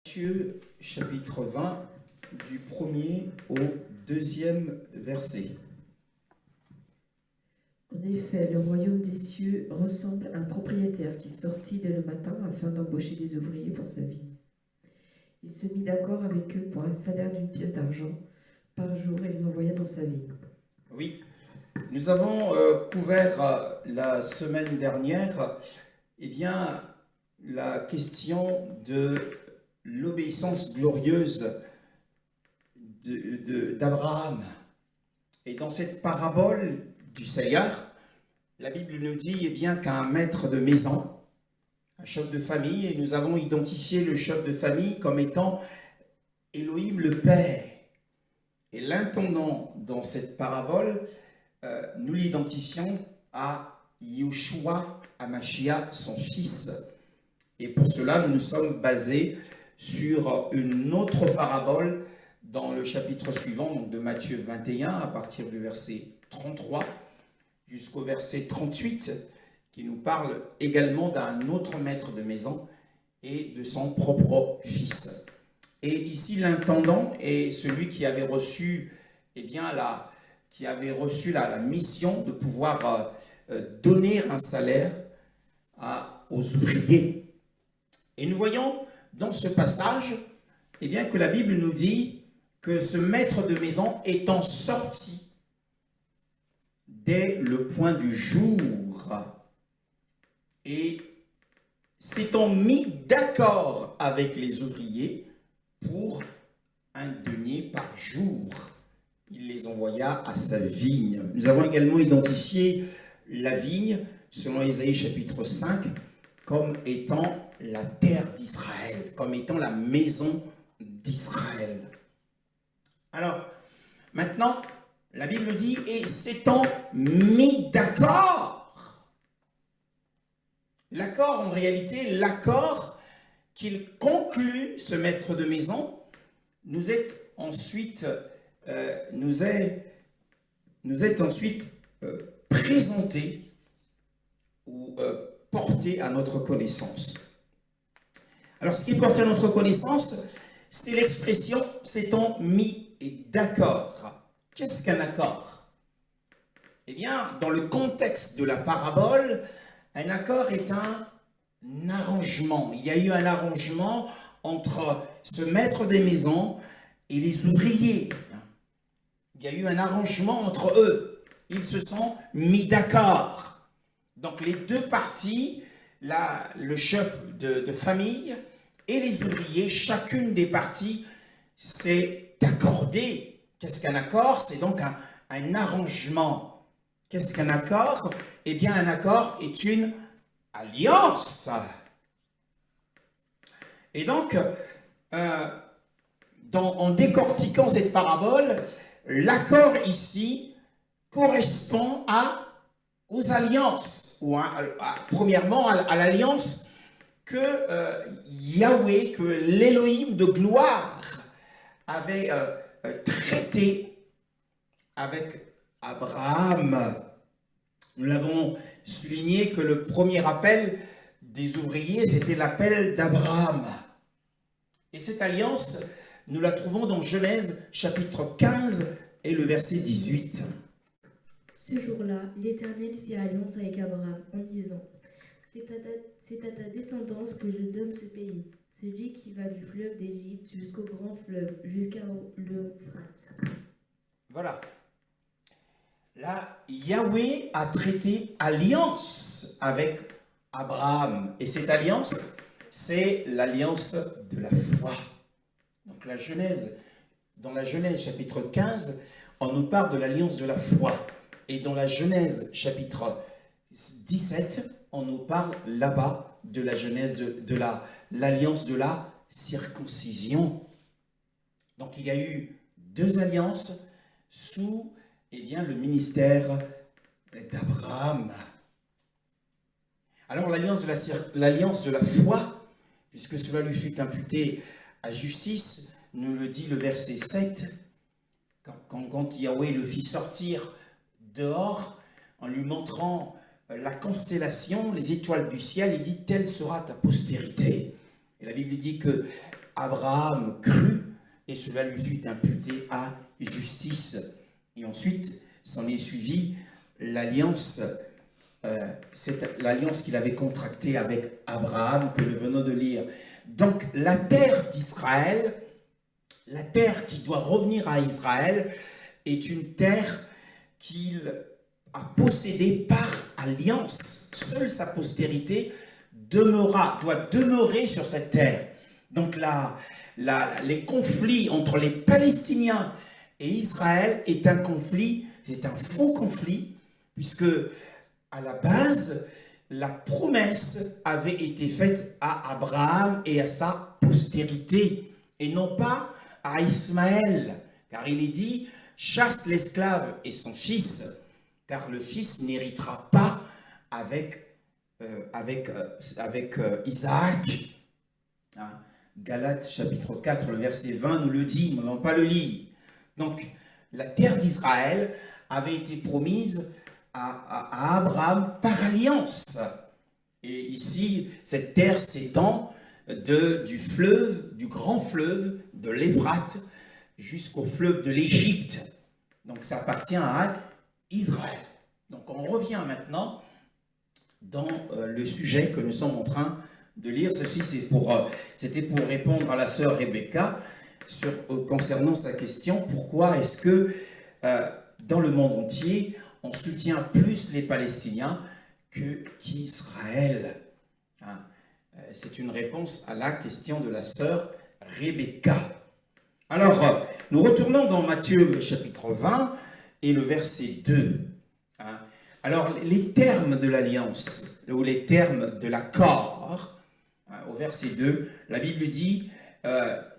Matthieu chapitre 20, du 1er au 2e verset. En effet, le royaume des cieux ressemble à un propriétaire qui sortit dès le matin afin d'embaucher des ouvriers pour sa vie. Il se mit d'accord avec eux pour un salaire d'une pièce d'argent par jour et les envoya dans sa ville. Oui, nous avons couvert la semaine dernière la question de l'obéissance glorieuse d'Abraham. Et dans cette parabole du Seigneur, la Bible nous dit qu'un maître de maison, un chef de famille, et nous avons identifié le chef de famille comme étant Elohim le Père. Et l'intendant dans cette parabole, nous l'identifions à Yeshua HaMashiach, son fils. Et pour cela, nous nous sommes basés sur une autre parabole dans le chapitre suivant, donc de Matthieu 21, à partir du verset 33 jusqu'au verset 38, qui nous parle également d'un autre maître de maison et de son propre fils. Et ici, l'intendant est celui qui avait reçu, la mission de pouvoir donner un salaire aux ouvriers. Et nous voyons dans ce passage que la Bible nous dit que ce maître de maison étant sorti dès le point du jour et s'étant mis d'accord avec les ouvriers pour un denier par jour, il les envoya à sa vigne. Nous avons également identifié la vigne, selon Ésaïe chapitre 5, comme étant la terre d'Israël, comme étant la maison d'Israël. Alors, maintenant, la Bible dit, et s'étant mis d'accord. L'accord, en réalité, l'accord qu'il conclut, ce maître de maison, nous est ensuite présenté ou porté à notre connaissance. Alors, ce qui est porté à notre connaissance, c'est l'expression « s'étant mis d'accord ». Qu'est-ce qu'un accord? Dans le contexte de la parabole, un accord est un arrangement. Il y a eu un arrangement entre ce maître des maisons et les ouvriers. Il y a eu un arrangement entre eux. Ils se sont mis d'accord. Donc les deux parties, le chef de famille et les ouvriers, chacune des parties s'est accordée. Qu'est-ce qu'un accord? C'est donc un arrangement. Qu'est-ce qu'un accord? Un accord est une alliance. Et donc, en décortiquant cette parabole, l'accord ici correspond aux alliances, premièrement à l'alliance que Yahweh, que l'Élohim de gloire avait traité avec Abraham. Nous l'avons souligné que le premier appel des ouvriers, c'était l'appel d'Abraham. Et cette alliance, nous la trouvons dans Genèse chapitre 15 et le verset 18. Ce jour-là, l'Éternel fit alliance avec Abraham en disant : C'est à ta descendance que je donne ce pays, celui qui va du fleuve d'Égypte jusqu'au grand fleuve, jusqu'à l'Euphrate. Voilà. Là, Yahweh a traité alliance avec Abraham. Et cette alliance, c'est l'alliance de la foi. Donc dans la Genèse chapitre 15, on nous parle de l'alliance de la foi. Et dans la Genèse chapitre 17, on nous parle là-bas de la Genèse de l'alliance de la circoncision. Donc il y a eu deux alliances sous le ministère d'Abraham. Alors l'alliance de la foi, puisque cela lui fut imputé à justice, nous le dit le verset 7, quand Yahweh le fit sortir dehors, en lui montrant la constellation, les étoiles du ciel, il dit « Telle sera ta postérité ». Et la Bible dit que Abraham crut et cela lui fut imputé à justice. Et ensuite, s'en est suivi l'alliance, l'alliance qu'il avait contractée avec Abraham que nous venons de lire. Donc la terre d'Israël, la terre qui doit revenir à Israël, est une terre qu'il a possédée par alliance. Seule sa postérité doit demeurer sur cette terre. Donc les conflits entre les Palestiniens et Israël est un conflit, c'est un faux conflit, puisque à la base, la promesse avait été faite à Abraham et à sa postérité, et non pas à Ismaël, car il est dit, chasse l'esclave et son fils, car le fils n'héritera pas avec Isaac. Hein? Galates chapitre 4, le verset 20 nous le dit, nous n'allons pas le lire. Donc, la terre d'Israël avait été promise à Abraham par alliance. Et ici, cette terre s'étend du fleuve, du grand fleuve de l'Euphrate jusqu'au fleuve de l'Égypte. Donc, ça appartient à Israël. Donc, on revient maintenant dans le sujet que nous sommes en train de lire. Ceci, c'était pour répondre à la sœur Rebecca concernant sa question. Pourquoi est-ce que dans le monde entier, on soutient plus les Palestiniens qu'Israël? Hein? C'est une réponse à la question de la sœur Rebecca. Alors, nous retournons dans Matthieu chapitre 20 et le verset 2. Hein? Alors, les termes de l'alliance, ou les termes de l'accord, hein, au verset 2, la Bible dit,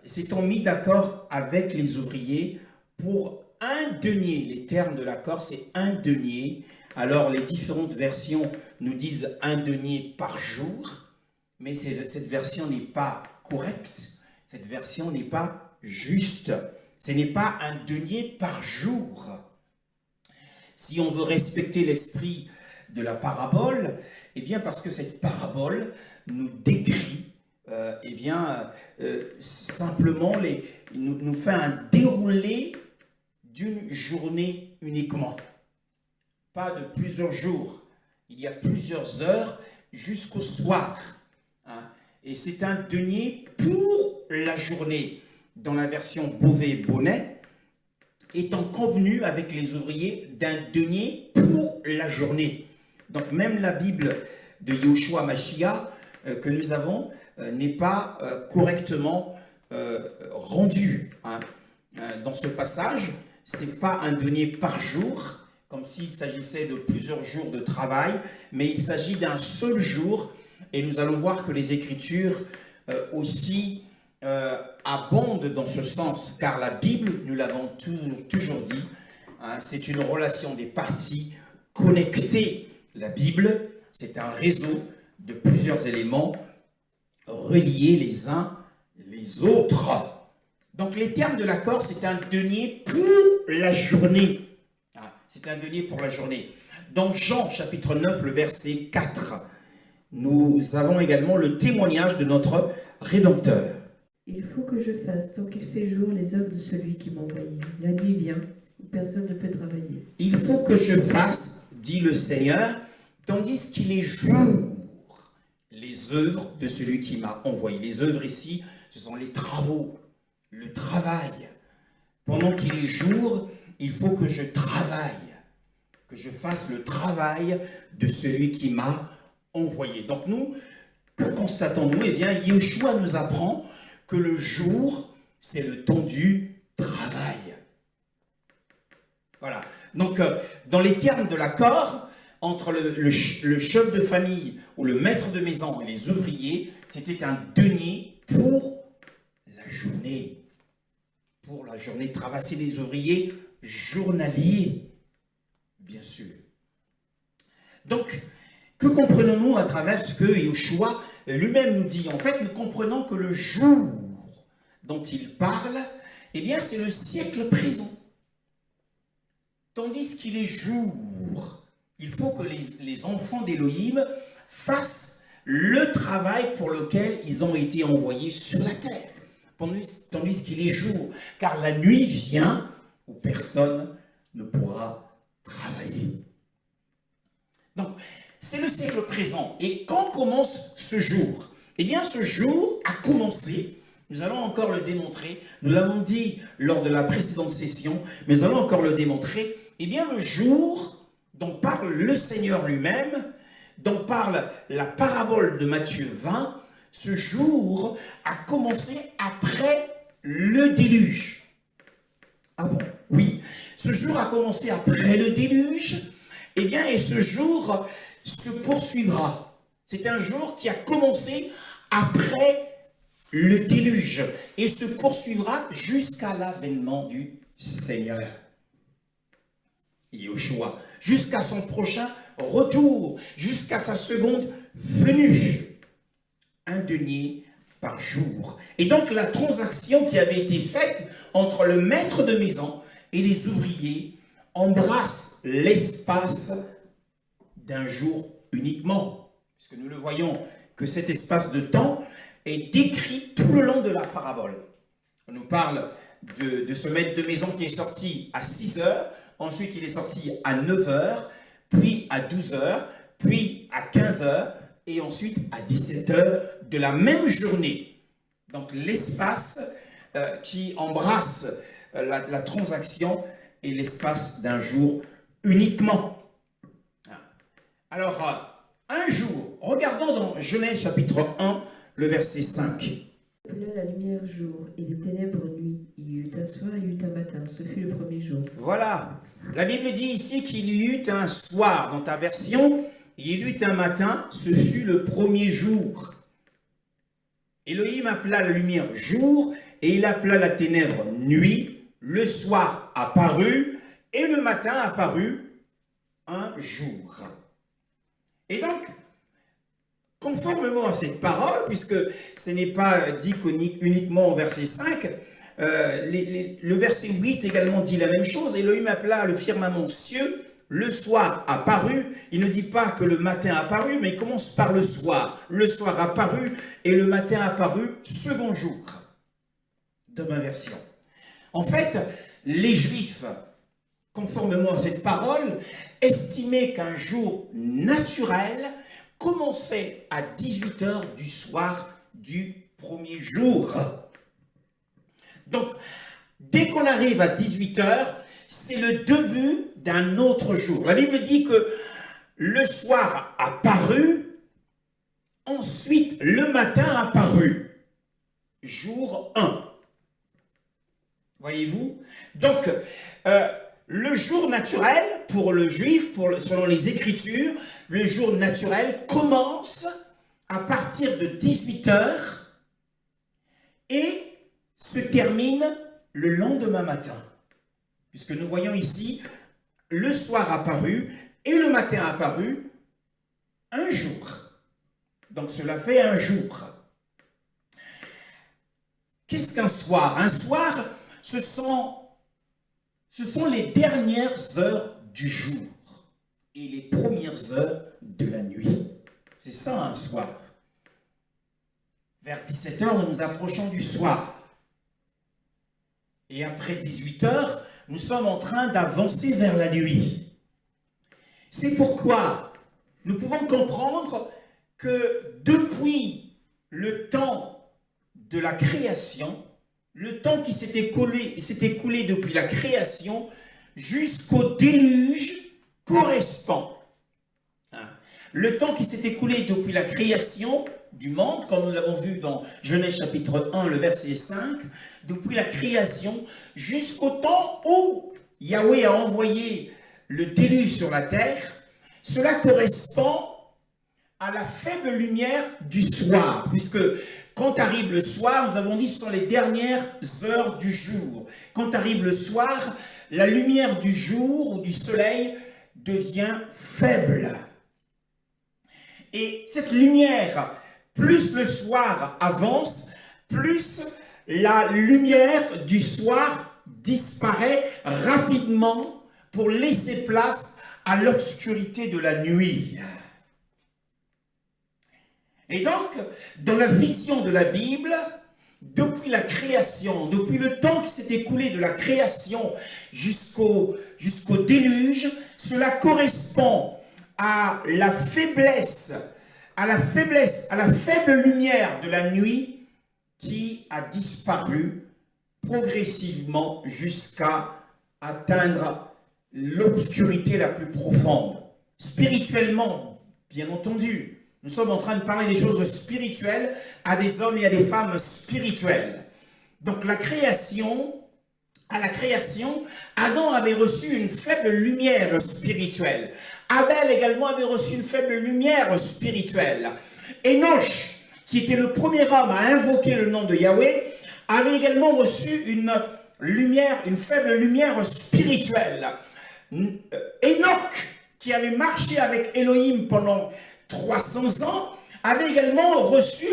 s'étant mis d'accord avec les ouvriers pour un denier. Les termes de l'accord, c'est un denier. Alors, les différentes versions nous disent un denier par jour, mais cette version n'est pas correcte. Cette version n'est pas juste. Ce n'est pas un denier par jour. Si on veut respecter l'esprit de la parabole, eh bien parce que cette parabole nous décrit, simplement nous fait un déroulé d'une journée uniquement. Pas de plusieurs jours. Il y a plusieurs heures jusqu'au soir. Hein. Et c'est un denier pour la journée. Dans la version Beauvais-Bonnet, étant convenu avec les ouvriers d'un denier pour la journée. Donc même la Bible de Yoshua Mashiach que nous avons n'est pas correctement rendue. Hein. Dans ce passage, c'est pas un denier par jour, comme s'il s'agissait de plusieurs jours de travail, mais il s'agit d'un seul jour, et nous allons voir que les Écritures aussi abondent dans ce sens, car la Bible, nous l'avons toujours dit, hein, c'est une relation des parties connectées. La Bible, c'est un réseau de plusieurs éléments reliés les uns les autres. Donc les termes de l'accord, c'est un denier pour la journée. C'est un denier pour la journée. Dans Jean chapitre 9, le verset 4, nous avons également le témoignage de notre Rédempteur. Il faut que je fasse, tant qu'il fait jour, les œuvres de celui qui m'a envoyé. La nuit vient, où personne ne peut travailler. Il faut que je fasse, dit le Seigneur, tandis qu'il est jour, les œuvres de celui qui m'a envoyé. Les œuvres ici, ce sont les travaux, le travail. Pendant qu'il est jour, il faut que je travaille, que je fasse le travail de celui qui m'a envoyé. Donc nous, que constatons-nous? Eh bien, Yeshua nous apprend que le jour, c'est le temps du travail. Voilà. Donc, dans les termes de l'accord, entre le chef de famille ou le maître de maison et les ouvriers, c'était un denier pour la journée. Pour la journée de travail, c'est des ouvriers journaliers, bien sûr. Donc, que comprenons-nous à travers ce que Yeshua lui-même nous dit? En fait, nous comprenons que le jour dont il parle, eh bien, c'est le siècle présent. Tandis qu'il est jour, il faut que les enfants d'Élohim fassent le travail pour lequel ils ont été envoyés sur la terre. tandis qu'il est jour. Car la nuit vient où personne ne pourra travailler. Donc, c'est le siècle présent. Et quand commence ce jour? Eh bien, ce jour a commencé, nous allons encore le démontrer, nous l'avons dit lors de la précédente session, mais nous allons encore le démontrer, eh bien, le jour dont parle le Seigneur lui-même, dont parle la parabole de Matthieu 20, ce jour a commencé après le déluge. Ah bon? Oui, ce jour a commencé après le déluge, eh bien, et ce jour se poursuivra. C'est un jour qui a commencé après le déluge et se poursuivra jusqu'à l'avènement du Seigneur. Yeshua, jusqu'à son prochain retour, jusqu'à sa seconde venue. Un denier par jour. Et donc la transaction qui avait été faite entre le maître de maison et les ouvriers embrasse l'espace d'un jour uniquement. Puisque nous le voyons que cet espace de temps est décrit tout le long de la parabole. On nous parle de ce maître de maison qui est sorti à 6 heures, ensuite il est sorti à 9 heures, puis à 12 heures, puis à 15 heures, et ensuite à 17 heures de la même journée. Donc l'espace qui embrasse la transaction est l'espace d'un jour uniquement. Alors, un jour, regardons dans Genèse chapitre 1, le verset 5. Il appela la lumière jour et les ténèbres nuit. Il y eut un soir et il y eut un matin. Ce fut le premier jour. Voilà. La Bible dit ici qu'il y eut un soir. Dans ta version, il y eut un matin. Ce fut le premier jour. Elohim appela la lumière jour et il appela la ténèbre nuit. Le soir apparut et le matin apparut un jour. Et donc, conformément à cette parole, puisque ce n'est pas dit uniquement au verset 5, le verset 8 également dit la même chose. Elohim appela le firmament cieux, le soir apparut. Il ne dit pas que le matin apparut, mais il commence par le soir. Le soir apparut et le matin apparut, second jour, de ma version. En fait, les Juifs, conformément à cette parole, estimaient qu'un jour naturel commençait à 18 heures du soir du premier jour. Donc, dès qu'on arrive à 18 heures, c'est le début d'un autre jour. La Bible dit que le soir apparut, ensuite le matin apparut. Jour 1. Voyez-vous? Donc, le jour naturel, pour le juif, selon les Écritures, le jour naturel commence à partir de 18 heures et se termine le lendemain matin. Puisque nous voyons ici, le soir apparu et le matin apparu, un jour. Donc cela fait un jour. Qu'est-ce qu'un soir? Un soir, ce sont les dernières heures du jour et les premières heures de la nuit. C'est ça un soir. Vers 17 heures, nous nous approchons du soir. Et après 18 heures, nous sommes en train d'avancer vers la nuit. C'est pourquoi nous pouvons comprendre que depuis le temps de la création, le temps qui s'est écoulé depuis la création jusqu'au déluge correspond. Le temps qui s'est écoulé depuis la création du monde, comme nous l'avons vu dans Genèse chapitre 1, le verset 5, depuis la création jusqu'au temps où Yahweh a envoyé le déluge sur la terre, cela correspond à la faible lumière du soir, puisque quand arrive le soir, nous avons dit que ce sont les dernières heures du jour. Quand arrive le soir, la lumière du jour ou du soleil devient faible. Et cette lumière, plus le soir avance, plus la lumière du soir disparaît rapidement pour laisser place à l'obscurité de la nuit. Et donc, dans la vision de la Bible, depuis la création, depuis le temps qui s'est écoulé de la création jusqu'au déluge, cela correspond à la faiblesse, à la faible lumière de la nuit qui a disparu progressivement jusqu'à atteindre l'obscurité la plus profonde. Spirituellement, bien entendu, nous sommes en train de parler des choses spirituelles à des hommes et à des femmes spirituels. Donc à la création, Adam avait reçu une faible lumière spirituelle. Abel également avait reçu une faible lumière spirituelle. Enoch, qui était le premier homme à invoquer le nom de Yahweh, avait également reçu une faible lumière spirituelle. Enoch, qui avait marché avec Elohim pendant 300 ans, avait également reçu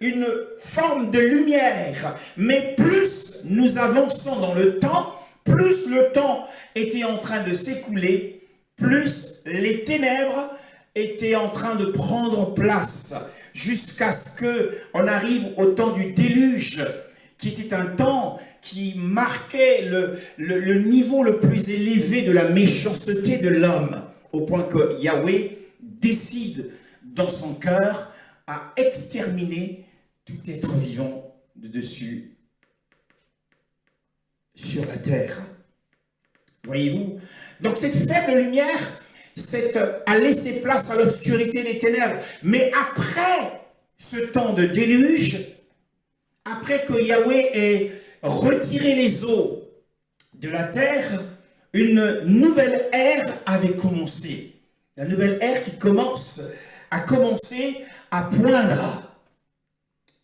une forme de lumière. Mais plus nous avançons dans le temps, plus le temps était en train de s'écouler, plus les ténèbres étaient en train de prendre place, jusqu'à ce qu'on arrive au temps du déluge, qui était un temps qui marquait le niveau le plus élevé de la méchanceté de l'homme, au point que Yahweh décide dans son cœur à exterminer tout être vivant de dessus sur la terre. Voyez-vous? Donc cette faible lumière a laissé place à l'obscurité des ténèbres. Mais après ce temps de déluge, après que Yahweh ait retiré les eaux de la terre, une nouvelle ère avait commencé. La nouvelle ère qui a commencé à poindre.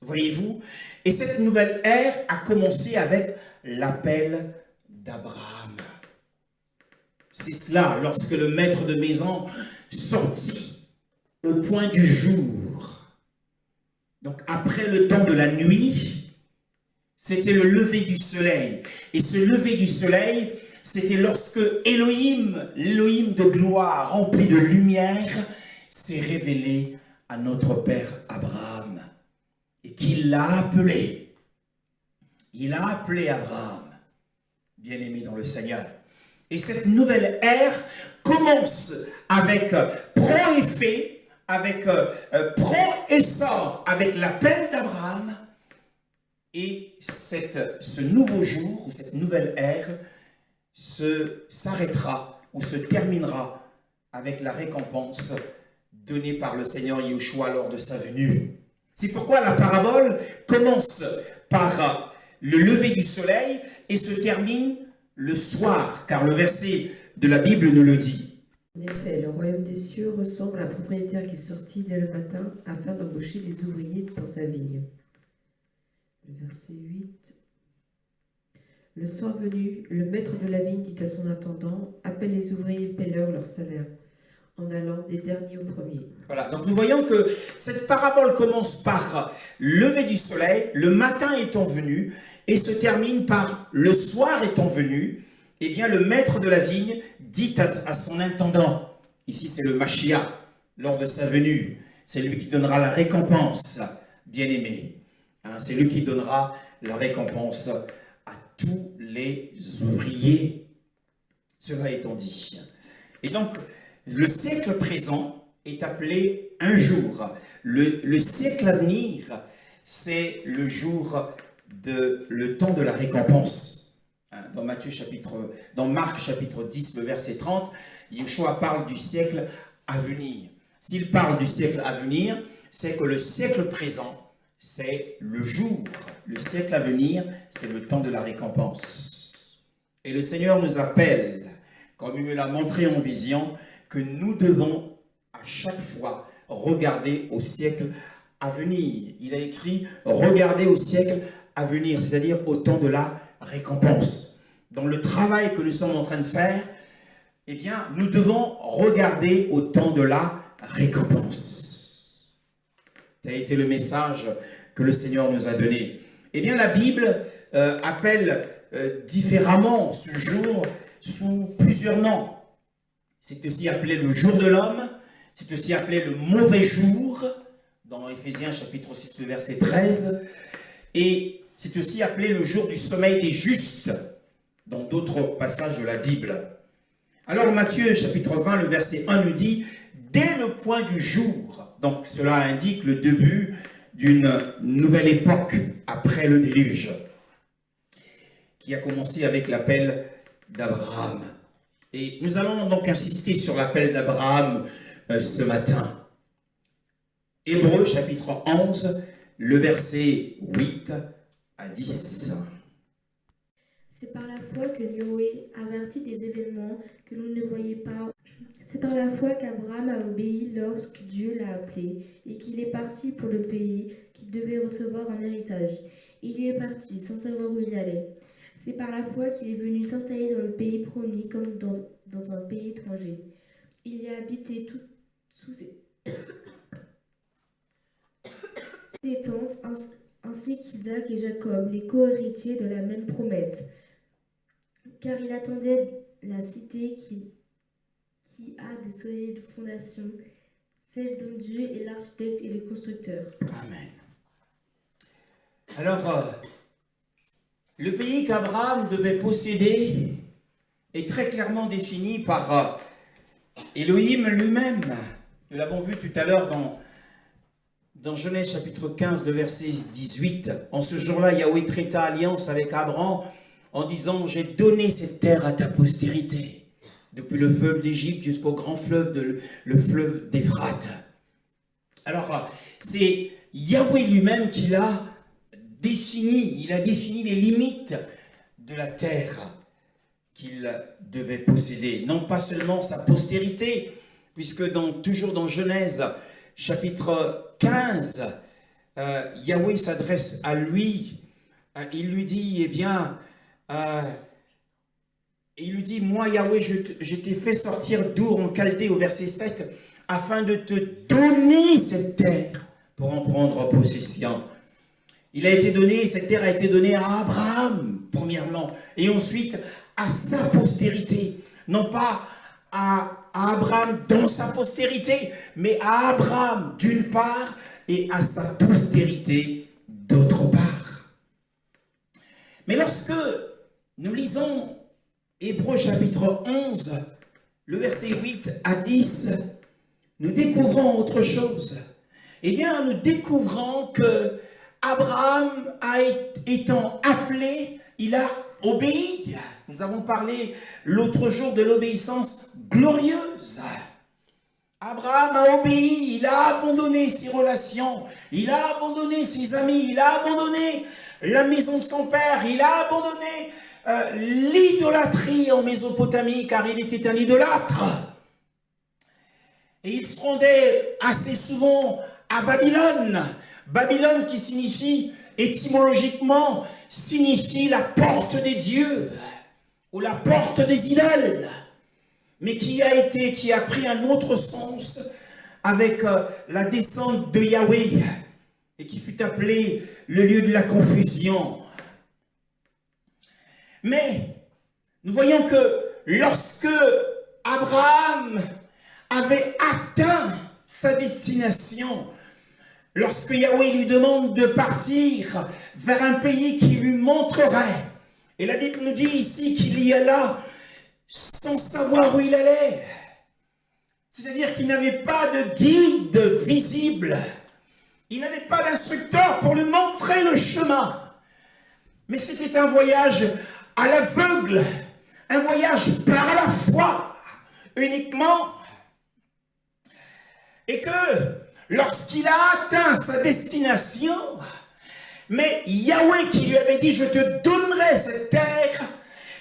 Voyez-vous? Et cette nouvelle ère a commencé avec l'appel d'Abraham. C'est cela, lorsque le maître de maison sortit au point du jour. Donc après le temps de la nuit, c'était le lever du soleil. Et ce lever du soleil, c'était lorsque Elohim, l'Élohim de gloire, rempli de lumière, s'est révélé à notre père Abraham. Et qu'il l'a appelé. Il a appelé Abraham, bien-aimé dans le Seigneur. Et cette nouvelle ère commence avec prend effet, avec prend essor avec l'appel d'Abraham. Et ce nouveau jour, ou cette nouvelle ère, s'arrêtera ou se terminera avec la récompense donnée par le Seigneur Yahushua lors de sa venue. C'est pourquoi la parabole commence par le lever du soleil et se termine le soir, car le verset de la Bible nous le dit. En effet, le royaume des cieux ressemble à un propriétaire qui sortit dès le matin afin d'embaucher des ouvriers pour sa vigne. Le verset 8. Le soir venu, le maître de la vigne dit à son intendant, appelle les ouvriers et paie-leur leur salaire, en allant des derniers aux premiers. Voilà, donc nous voyons que cette parabole commence par lever du soleil, le matin étant venu, et se termine par le soir étant venu. Eh bien, le maître de la vigne dit à son intendant, ici c'est le Mashiach, lors de sa venue, c'est lui qui donnera la récompense, bien-aimé. C'est lui qui donnera la récompense à tous les ouvriers. Cela étant dit. Et donc, le siècle présent est appelé un jour. Le siècle à venir, c'est le temps de la récompense. Dans Marc chapitre 10, le verset 30, Yeshua parle du siècle à venir. S'il parle du siècle à venir, c'est que le siècle présent, c'est le jour. Le siècle à venir, c'est le temps de la récompense. Et le Seigneur nous appelle, comme il me l'a montré en vision, que nous devons à chaque fois regarder au siècle à venir. Il a écrit « Regardez au siècle à venir », c'est-à-dire au temps de la récompense. Dans le travail que nous sommes en train de faire, eh bien, nous devons regarder au temps de la récompense. Ça a été le message que le Seigneur nous a donné. Eh bien, la Bible appelle différemment ce jour sous plusieurs noms. C'est aussi appelé le jour de l'homme, c'est aussi appelé le mauvais jour, dans Éphésiens chapitre 6, le verset 13. Et C'est aussi appelé le jour du sommeil des justes, dans d'autres passages de la Bible. Alors Matthieu chapitre 20, le verset 1 nous dit « Dès le point du jour », donc cela indique le début d'une nouvelle époque après le déluge, qui a commencé avec l'appel d'Abraham. Et nous allons donc insister sur l'appel d'Abraham ce matin. Hébreux chapitre 11, le verset 8 à 10. C'est par la foi que Noé avertit des événements que l'on ne voyait pas. C'est par la foi qu'Abraham a obéi lorsque Dieu l'a appelé et qu'il est parti pour le pays qu'il devait recevoir en héritage. Il y est parti sans savoir où il allait. C'est par la foi qu'il est venu s'installer dans le pays promis comme dans un pays étranger. Il y a habité tout sous des tentes, ainsi qu'Isaac et Jacob, les co-héritiers de la même promesse. Car il attendait la cité qui a des solides fondations, celle dont Dieu est l'architecte et le constructeur. Amen. Alors, le pays qu'Abraham devait posséder est très clairement défini par Elohim lui-même. Nous l'avons vu tout à l'heure dans Genèse chapitre 15, le verset 18. En ce jour-là, Yahweh traita alliance avec Abraham en disant « J'ai donné cette terre à ta postérité, depuis le fleuve d'Égypte jusqu'au grand fleuve, le fleuve d'Éphrate. » Alors, c'est Yahweh lui-même qui l'a défini. Il a défini les limites de la terre qu'il devait posséder. Non pas seulement sa postérité, puisque toujours dans Genèse chapitre 15, Yahweh s'adresse à lui. Il lui dit, il lui dit, moi Yahweh, je t'ai fait sortir d'Our en Chaldée au verset 7, afin de te donner cette terre pour en prendre possession. Cette terre a été donnée à Abraham, premièrement, et ensuite à sa postérité. Non pas à Abraham dans sa postérité, mais à Abraham d'une part et à sa postérité d'autre part. Mais lorsque nous lisons Hébreux chapitre 11, le verset 8 à 10, nous découvrons autre chose. Eh bien, nous découvrons que Abraham, étant appelé, il a obéi. Nous avons parlé l'autre jour de l'obéissance glorieuse. Abraham a obéi, il a abandonné ses relations, il a abandonné ses amis, il a abandonné la maison de son père, il a abandonné l'idolâtrie en Mésopotamie, car il était un idolâtre. Et il se rendait assez souvent à Babylone. Babylone qui signifie, étymologiquement, signifie la porte des dieux, ou la porte des idoles, mais qui a pris un autre sens avec la descente de Yahweh, et qui fut appelé le lieu de la confusion. Mais nous voyons que lorsque Abraham avait atteint sa destination, lorsque Yahweh lui demande de partir vers un pays qui lui montrerait, et la Bible nous dit ici qu'il y alla sans savoir où il allait, c'est-à-dire qu'il n'avait pas de guide visible, il n'avait pas d'instructeur pour lui montrer le chemin, mais c'était un voyage à l'aveugle, un voyage par la foi uniquement, et que lorsqu'il a atteint sa destination, mais Yahweh qui lui avait dit « Je te donnerai cette terre »,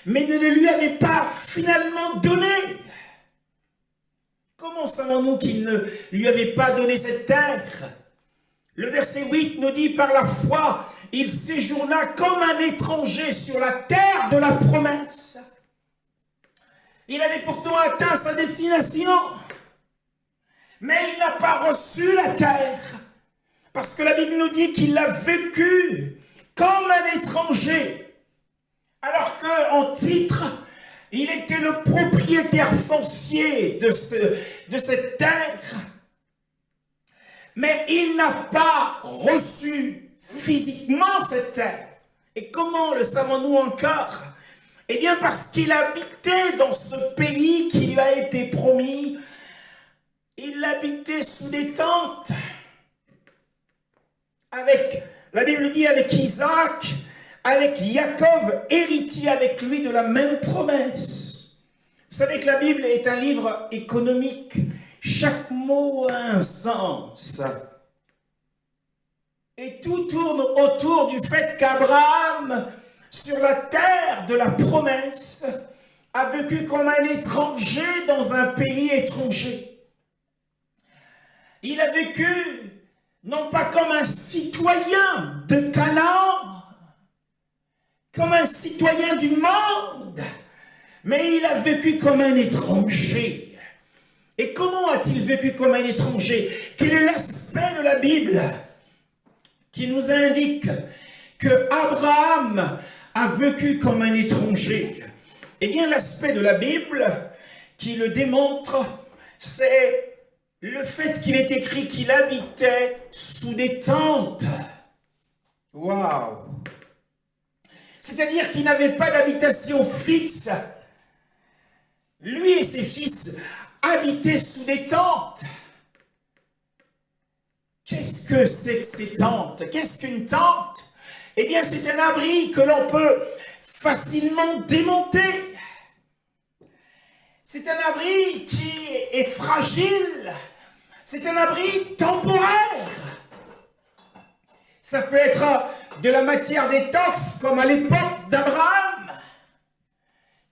mais ne lui avait pas finalement donné. Comment savons-nous qu'il ne lui avait pas donné cette terre? Le verset 8 nous dit « Par la foi, il séjourna comme un étranger sur la terre de la promesse. » Il avait pourtant atteint sa destination, mais il n'a pas reçu la terre, parce que la Bible nous dit qu'il l'a vécu comme un étranger, alors qu'en titre, il était le propriétaire foncier de cette terre, mais il n'a pas reçu physiquement cette terre. Et comment le savons-nous encore? Eh bien parce qu'il habitait dans ce pays qui lui a été promis. Il habitait sous des tentes. Avec, la Bible dit, avec Isaac, avec Jacob, héritier avec lui de la même promesse. Vous savez que la Bible est un livre économique. Chaque mot a un sens. Et tout tourne autour du fait qu'Abraham, sur la terre de la promesse, a vécu comme un étranger dans un pays étranger. Il a vécu non pas comme un citoyen de Canaan, comme un citoyen du monde, mais il a vécu comme un étranger. Et comment a-t-il vécu comme un étranger? Quel est l'aspect de la Bible qui nous indique que Abraham a vécu comme un étranger? Eh bien, l'aspect de la Bible qui le démontre, c'est le fait qu'il est écrit qu'il habitait sous des tentes. Waouh! C'est-à-dire qu'il n'avait pas d'habitation fixe. Lui et ses fils habitaient sous des tentes. Qu'est-ce que c'est que ces tentes? Qu'est-ce qu'une tente? Eh bien, c'est un abri que l'on peut facilement démonter. C'est un abri qui est fragile. C'est un abri temporaire. Ça peut être de la matière d'étoffe, comme à l'époque d'Abraham,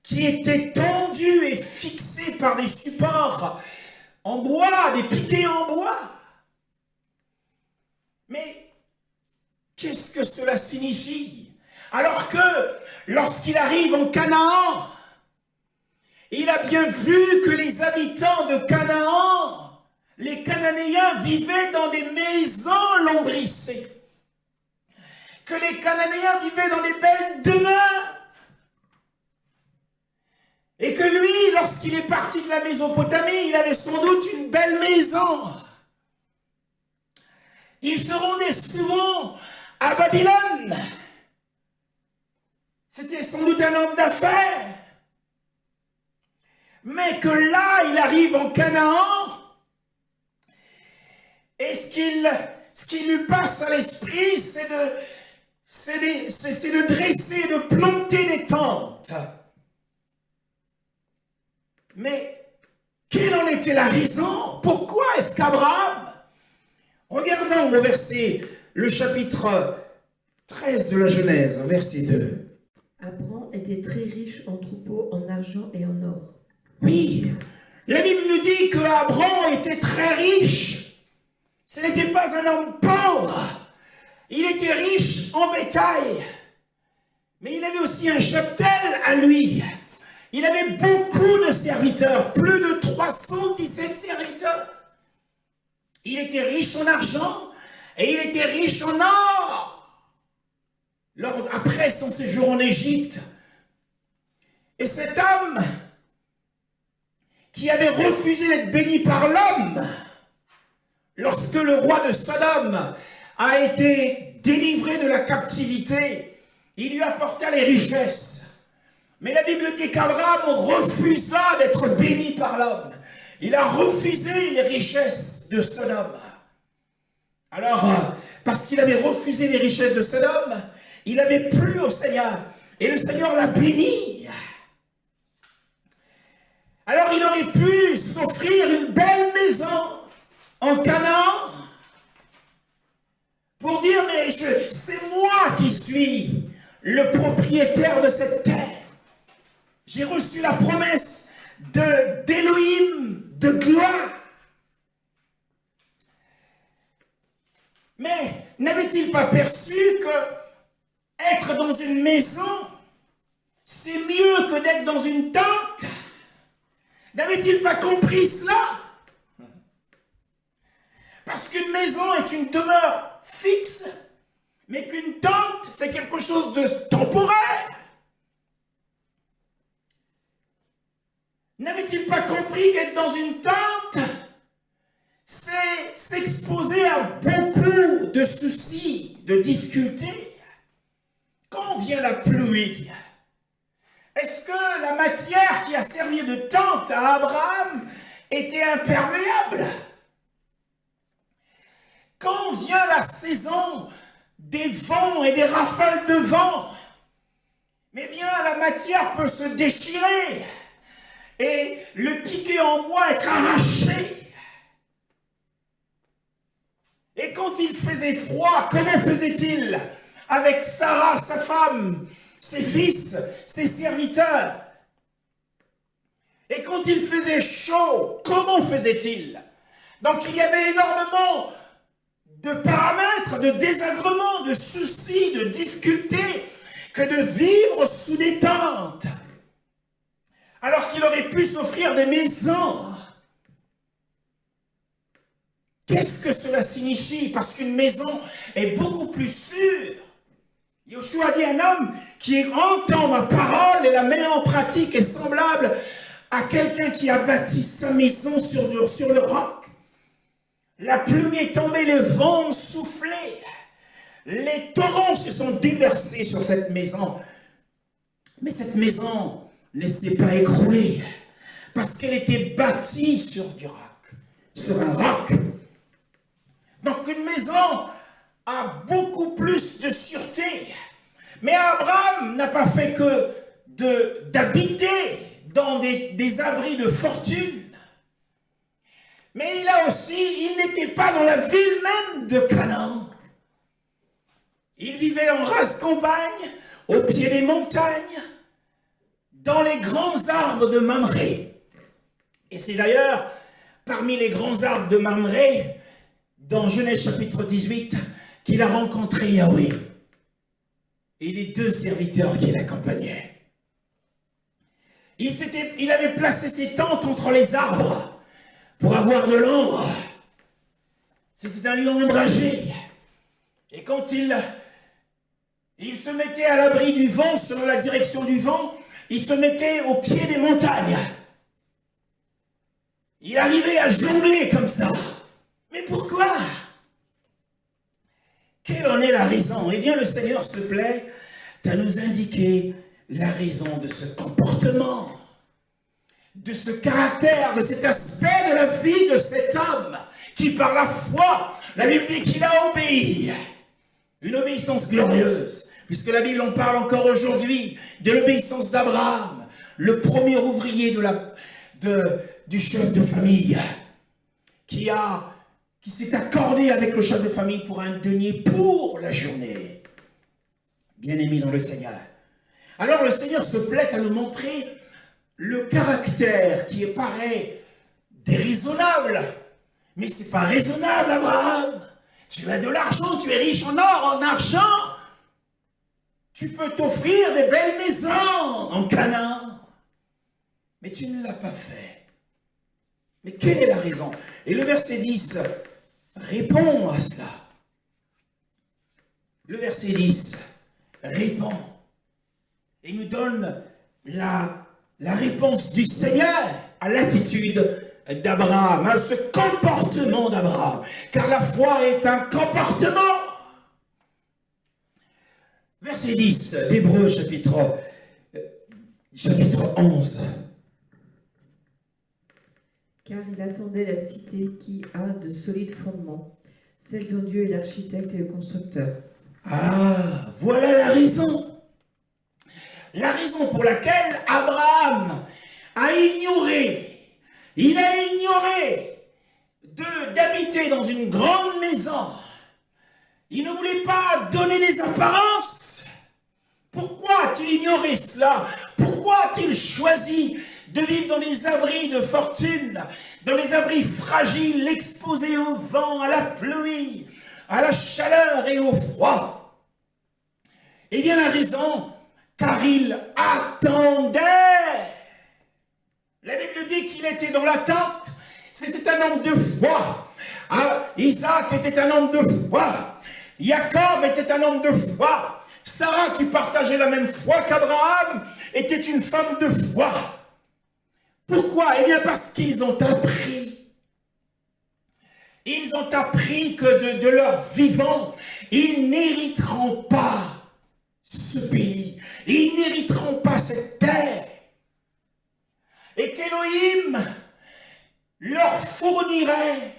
qui était tendue et fixée par des supports en bois, des piquets en bois. Mais qu'est-ce que cela signifie? Alors que lorsqu'il arrive en Canaan, il a bien vu que les habitants de Canaan, les Cananéens, vivaient dans des maisons lambrissées. Que les Cananéens vivaient dans des belles demeures. Et que lui, lorsqu'il est parti de la Mésopotamie, il avait sans doute une belle maison. Il se rendait souvent à Babylone. C'était sans doute un homme d'affaires. Mais que là, il arrive en Canaan. Et ce qui lui passe à l'esprit, c'est de dresser, de planter des tentes. Mais quelle en était la raison? Pourquoi est-ce qu'Abraham, regardons au verset, le chapitre 13 de la Genèse, verset 2. Abraham était très riche en troupeaux, en argent et en or. Oui, la Bible nous dit que Abraham était très riche. Ce n'était pas un homme pauvre. Il était riche en bétail. Mais il avait aussi un cheptel à lui. Il avait beaucoup de serviteurs, plus de 317 serviteurs. Il était riche en argent et il était riche en or. Après son séjour en Égypte. Et cet homme qui avait refusé d'être béni par l'homme, lorsque le roi de Sodome a été délivré de la captivité, il lui apporta les richesses. Mais la Bible dit qu'Abraham refusa d'être béni par l'homme. Il a refusé les richesses de Sodome. Alors, parce qu'il avait refusé les richesses de Sodome, il avait plu au Seigneur. Et le Seigneur l'a béni. Alors il aurait pu s'offrir une belle maison en Canaan pour dire, mais c'est moi qui suis le propriétaire de cette terre. J'ai reçu la promesse d'Élohim, de gloire. Mais n'avait-il pas perçu que être dans une maison, c'est mieux que d'être dans une tente? N'avait-il pas compris cela? Parce qu'une maison est une demeure fixe, mais qu'une tente, c'est quelque chose de temporaire. N'avait-il pas compris qu'être dans une tente, c'est s'exposer à beaucoup de soucis, de difficultés? Quand on Est-ce que la matière qui a servi de tente à Abraham était imperméable? Quand vient la saison des vents et des rafales de vent, mais bien la matière peut se déchirer et le piquet en bois être arraché. Et quand il faisait froid, comment faisait-il avec Sarah, sa femme, ses fils, ses serviteurs? Et quand il faisait chaud, comment faisait-il? Donc il y avait énormément de paramètres, de désagréments, de soucis, de difficultés que de vivre sous des tentes. Alors qu'il aurait pu s'offrir des maisons. Qu'est-ce que cela signifie? Parce qu'une maison est beaucoup plus sûre. Yoshua dit: un homme qui entend ma parole et la met en pratique est semblable à quelqu'un qui a bâti sa maison sur le roc. La pluie est tombée, le vent soufflait. Les torrents se sont déversés sur cette maison. Mais cette maison ne s'est pas écroulée parce qu'elle était bâtie sur du roc, sur un roc. Donc une maison a beaucoup plus de sûreté. Mais Abraham n'a pas fait que d'habiter dans des abris de fortune. Mais il n'était pas dans la ville même de Canaan. Il vivait en rase campagne, au pied des montagnes, dans les grands arbres de Mamré. Et c'est d'ailleurs parmi les grands arbres de Mamré, dans Genèse chapitre 18, qu'il a rencontré Yahweh et les deux serviteurs qui l'accompagnaient. Il avait placé ses tentes entre les arbres pour avoir de l'ombre. C'était un lieu ombragé. Et quand il se mettait à l'abri du vent, selon la direction du vent, il se mettait au pied des montagnes. Il arrivait à jongler comme ça. Mais pourquoi? Quelle en est la raison? Eh bien, le Seigneur se plaît à nous indiquer la raison de ce comportement, de ce caractère, de cet aspect de la vie de cet homme qui, par la foi, la Bible dit qu'il a obéi. Une obéissance glorieuse, puisque la Bible en parle encore aujourd'hui de l'obéissance d'Abraham, le premier ouvrier du chef de famille, qui s'est accordé avec le chef de famille pour un denier pour la journée. Bien-aimé dans le Seigneur. Alors le Seigneur se plaît à nous montrer le caractère qui paraît déraisonnable. Mais c'est pas raisonnable, Abraham. Tu as de l'argent, tu es riche en or, en argent. Tu peux t'offrir des belles maisons en Canaan. Mais tu ne l'as pas fait. Mais quelle est la raison? Et le verset 10 répond à cela. Le verset 10 répond et nous donne la réponse du Seigneur à l'attitude d'Abraham, à ce comportement d'Abraham. Car la foi est un comportement. Verset 10 d'Hébreux chapitre 11. Car il attendait la cité qui a de solides fondements, celle dont Dieu est l'architecte et le constructeur. Ah, voilà la raison. La raison pour laquelle Abraham a ignoré, il a ignoré d'habiter dans une grande maison. Il ne voulait pas donner des apparences. Pourquoi a-t-il ignoré cela? Pourquoi a-t-il choisi de vivre dans des abris de fortune, dans des abris fragiles, exposés au vent, à la pluie, à la chaleur et au froid? Eh bien la raison, car il attendait. La Bible dit qu'il était dans l'attente. C'était un homme de foi. Isaac était un homme de foi. Jacob était un homme de foi. Sarah, qui partageait la même foi qu'Abraham, était une femme de foi. Pourquoi? Eh bien parce qu'ils ont appris. Ils ont appris que de leur vivant, ils n'hériteront pas ce pays. Ils n'hériteront pas à cette terre et qu'Élohim leur fournirait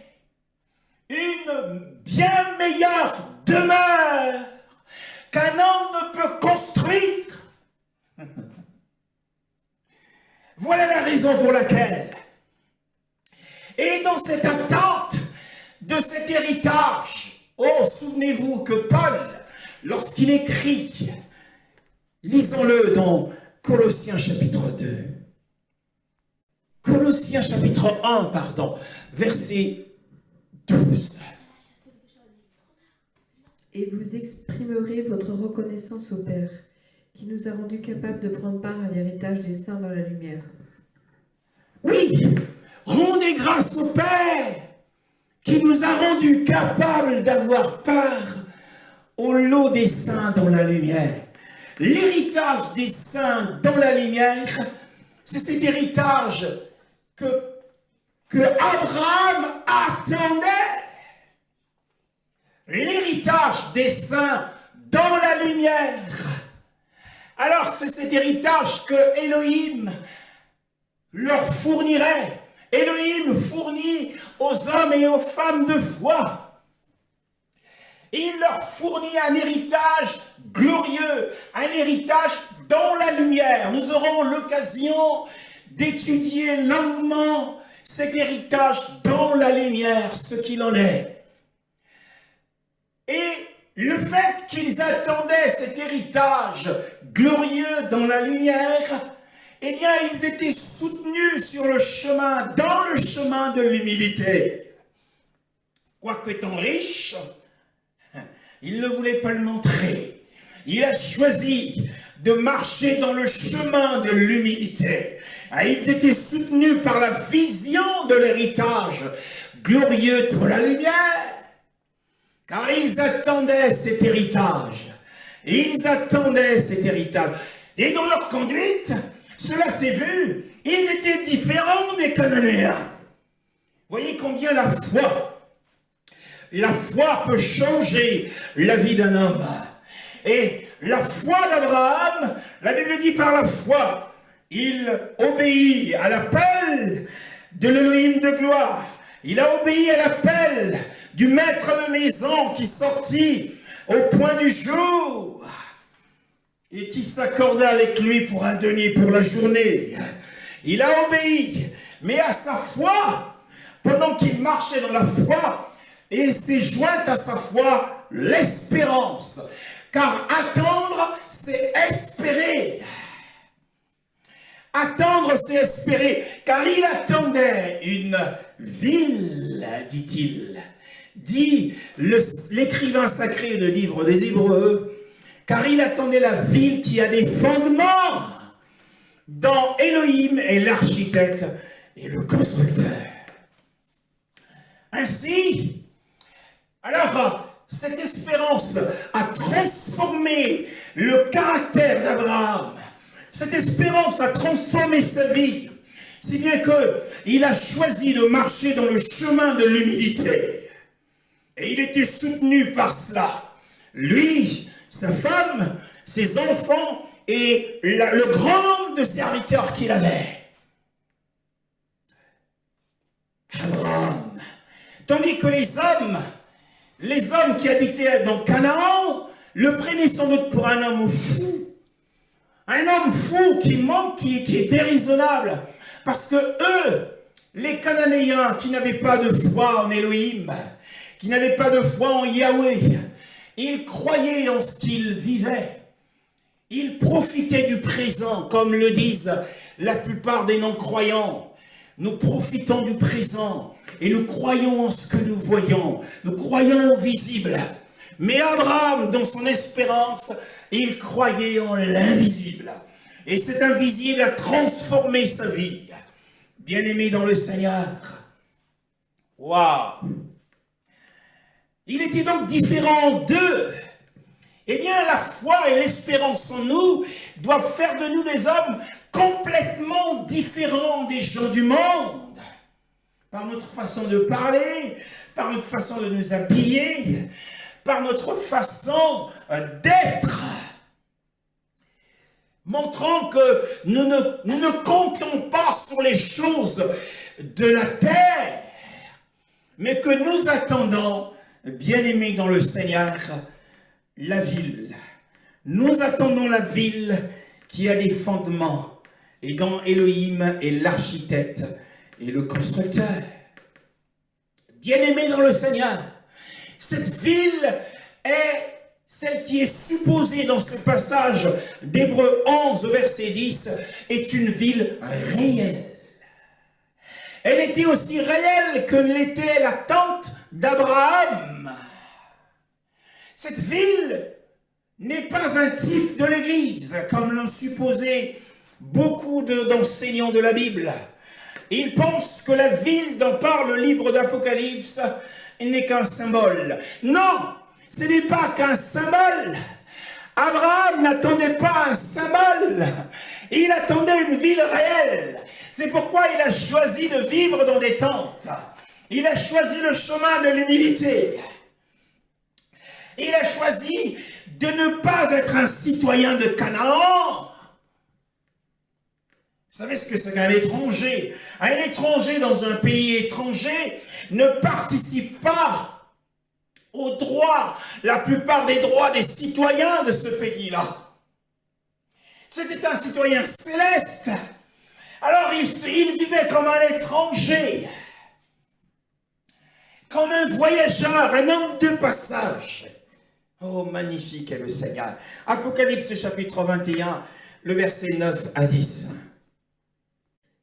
une bien meilleure demeure qu'un homme ne peut construire. Voilà la raison pour laquelle. Et dans cette attente de cet héritage, oh, souvenez-vous que Paul, lorsqu'il écrit, lisons-le dans Colossiens chapitre 2. Colossiens chapitre 1, pardon, verset 12. Et vous exprimerez votre reconnaissance au Père, qui nous a rendus capables de prendre part à l'héritage des saints dans la lumière. Oui, rendez grâce au Père, qui nous a rendus capables d'avoir part au lot des saints dans la lumière. L'héritage des saints dans la lumière, c'est cet héritage que Abraham attendait. L'héritage des saints dans la lumière. Alors c'est cet héritage que Elohim leur fournirait. Elohim fournit aux hommes et aux femmes de foi. Il leur fournit un héritage glorieux, un héritage dans la lumière. Nous aurons l'occasion d'étudier longuement cet héritage dans la lumière, ce qu'il en est. Et le fait qu'ils attendaient cet héritage glorieux dans la lumière, eh bien, ils étaient soutenus sur le chemin, dans le chemin de l'humilité. Quoique étant riche, il ne voulait pas le montrer. Il a choisi de marcher dans le chemin de l'humilité. Ils étaient soutenus par la vision de l'héritage glorieux dans la lumière. Car ils attendaient cet héritage. Ils attendaient cet héritage. Et dans leur conduite, cela s'est vu, ils étaient différents des Cananéens. Voyez combien la foi peut changer la vie d'un homme. Et la foi d'Abraham, la Bible dit par la foi, il obéit à l'appel de l'Élohim de gloire. Il a obéi à l'appel du maître de maison qui sortit au point du jour et qui s'accorda avec lui pour un denier pour la journée. Il a obéi, mais à sa foi, pendant qu'il marchait dans la foi, et s'est jointe à sa foi l'espérance. Car attendre, c'est espérer. Attendre, c'est espérer. Car il attendait une ville, dit-il. Dit l'écrivain sacré du livre des Hébreux, car il attendait la ville qui a des fondements dans Elohim et l'architecte et le constructeur. Ainsi, alors, cette espérance a transformé le caractère d'Abraham. Cette espérance a transformé sa vie, si bien qu'il a choisi de marcher dans le chemin de l'humilité. Et il était soutenu par cela. Lui, sa femme, ses enfants et le grand nombre de serviteurs qu'il avait. Abraham. Tandis que les hommes qui habitaient dans Canaan le prenaient sans doute pour un homme fou. Un homme fou qui manque, qui est déraisonnable. Parce que eux, les Cananéens qui n'avaient pas de foi en Elohim, qui n'avaient pas de foi en Yahweh, ils croyaient en ce qu'ils vivaient. Ils profitaient du présent, comme le disent la plupart des non-croyants. Nous profitons du présent et nous croyons en ce que nous voyons. Nous croyons au visible. Mais Abraham, dans son espérance, il croyait en l'invisible. Et cet invisible a transformé sa vie. Bien-aimé dans le Seigneur. Waouh! Il était donc différent d'eux. Eh bien, la foi et l'espérance en nous doivent faire de nous des hommes complètement différents des gens du monde. Par notre façon de parler, par notre façon de nous habiller, par notre façon d'être. montrant que nous ne comptons pas sur les choses de la terre, mais que nous attendons, bien-aimés dans le Seigneur, la ville. Nous attendons la ville qui a des fondements, et dont Elohim est l'architecte et le constructeur. Bien-aimés dans le Seigneur, cette ville est celle qui est supposée dans ce passage d'Hébreux 11, verset 10, est une ville réelle. Elle était aussi réelle que l'était la tente d'Abraham. Cette ville n'est pas un type de l'Église, comme l'ont supposé beaucoup d'enseignants de la Bible. Ils pensent que la ville dont parle le livre d'Apocalypse n'est qu'un symbole. Non, ce n'est pas qu'un symbole. Abraham n'attendait pas un symbole. Il attendait une ville réelle. C'est pourquoi il a choisi de vivre dans des tentes. Il a choisi le chemin de l'humilité. Il a choisi de ne pas être un citoyen de Canaan. Vous savez ce que c'est qu'un étranger? Un étranger dans un pays étranger ne participe pas aux droits, la plupart des droits des citoyens de ce pays-là. C'était un citoyen céleste. Alors il vivait comme un étranger, comme un voyageur, un homme de passage. Oh, magnifique est le Seigneur. Apocalypse chapitre 21, le verset 9 à 10.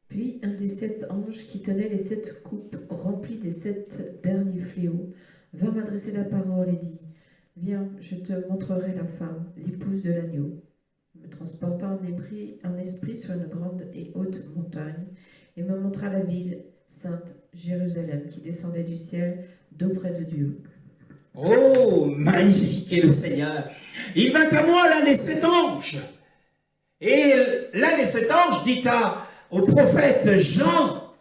Puis un des 7 anges qui tenait les 7 coupes remplies des 7 derniers fléaux vint m'adresser la parole et dit : Viens, je te montrerai la femme, l'épouse de l'agneau. Il me transporta en esprit sur une grande et haute montagne et me montra la ville sainte, Jérusalem, qui descendait du ciel d'auprès de Dieu. Oh, magnifique est le Seigneur. Il vint à moi l'un des 7 anges. Et l'un des 7 anges dit au prophète Jean :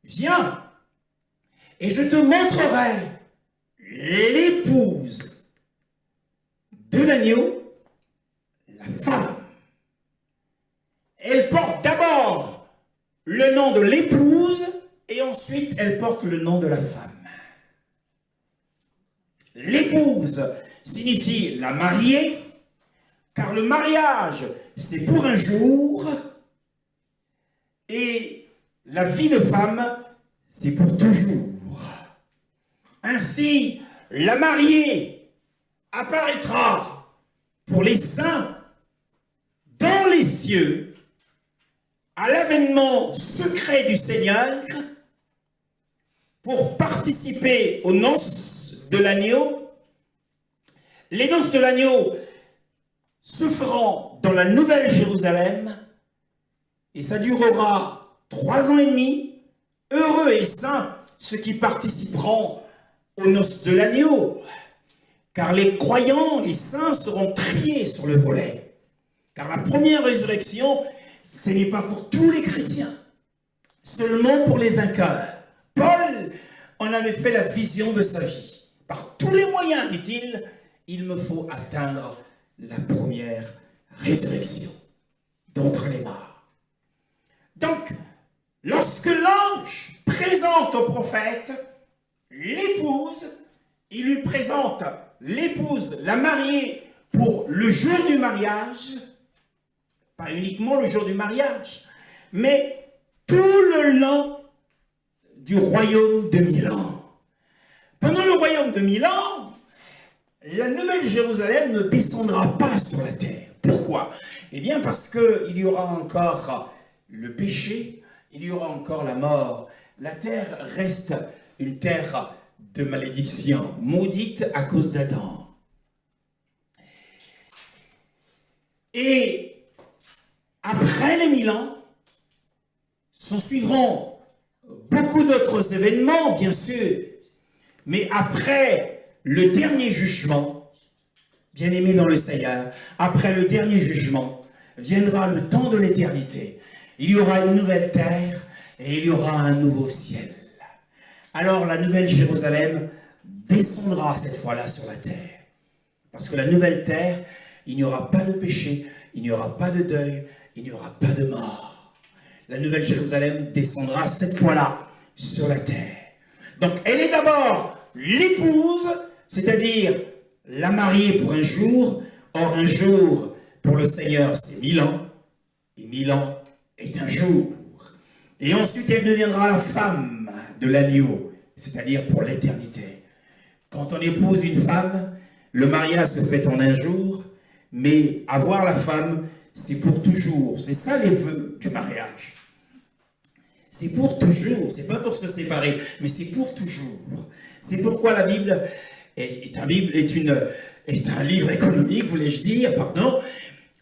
Viens, et je te montrerai l'épouse de l'agneau, la femme. Elle porte d'abord le nom de l'épouse et ensuite elle porte le nom de la femme. L'épouse signifie la mariée, car le mariage, c'est pour un jour, et la vie de femme, c'est pour toujours. Ainsi, la mariée apparaîtra pour les saints dans les cieux à l'avènement secret du Seigneur pour participer aux noces de l'agneau. Les noces de l'agneau se feront dans la Nouvelle Jérusalem et ça durera 3 ans et demi. Heureux et saints ceux qui participeront aux noces de l'agneau, car les croyants, les saints seront triés sur le volet. Car la première résurrection, ce n'est pas pour tous les chrétiens, seulement pour les vainqueurs. Paul en avait fait la vision de sa vie. Par tous les moyens, dit-il, il me faut atteindre la première résurrection d'entre les morts. Donc, lorsque l'ange présente au prophète l'épouse, il lui présente l'épouse, la mariée, pour le jour du mariage, pas uniquement le jour du mariage, mais tout le long du royaume de 1000 ans. Pendant le royaume de 1000 ans, la Nouvelle Jérusalem ne descendra pas sur la terre. Pourquoi? Eh bien parce qu'il y aura encore le péché, il y aura encore la mort. La terre reste une terre de malédiction, maudite à cause d'Adam. Et après les 1000 ans, s'en suivront beaucoup d'autres événements, bien sûr, mais après le dernier jugement, bien-aimés dans le Seigneur, après le dernier jugement, viendra le temps de l'éternité. Il y aura une nouvelle terre et il y aura un nouveau ciel. Alors la Nouvelle Jérusalem descendra cette fois-là sur la terre. Parce que la nouvelle terre, il n'y aura pas de péché, il n'y aura pas de deuil, il n'y aura pas de mort. La nouvelle Jérusalem descendra cette fois-là sur la terre. Donc elle est d'abord l'épouse, c'est-à-dire la mariée pour un jour. Or un jour pour le Seigneur c'est 1000 ans, et 1000 ans est un jour. Et ensuite elle deviendra la femme de l'agneau, c'est-à-dire pour l'éternité. Quand on épouse une femme, le mariage se fait en un jour, mais avoir la femme, c'est pour toujours. C'est ça les vœux du mariage. C'est pour toujours, c'est pas pour se séparer, mais c'est pour toujours. C'est pourquoi la Bible est un livre économique, voulais-je dire, pardon.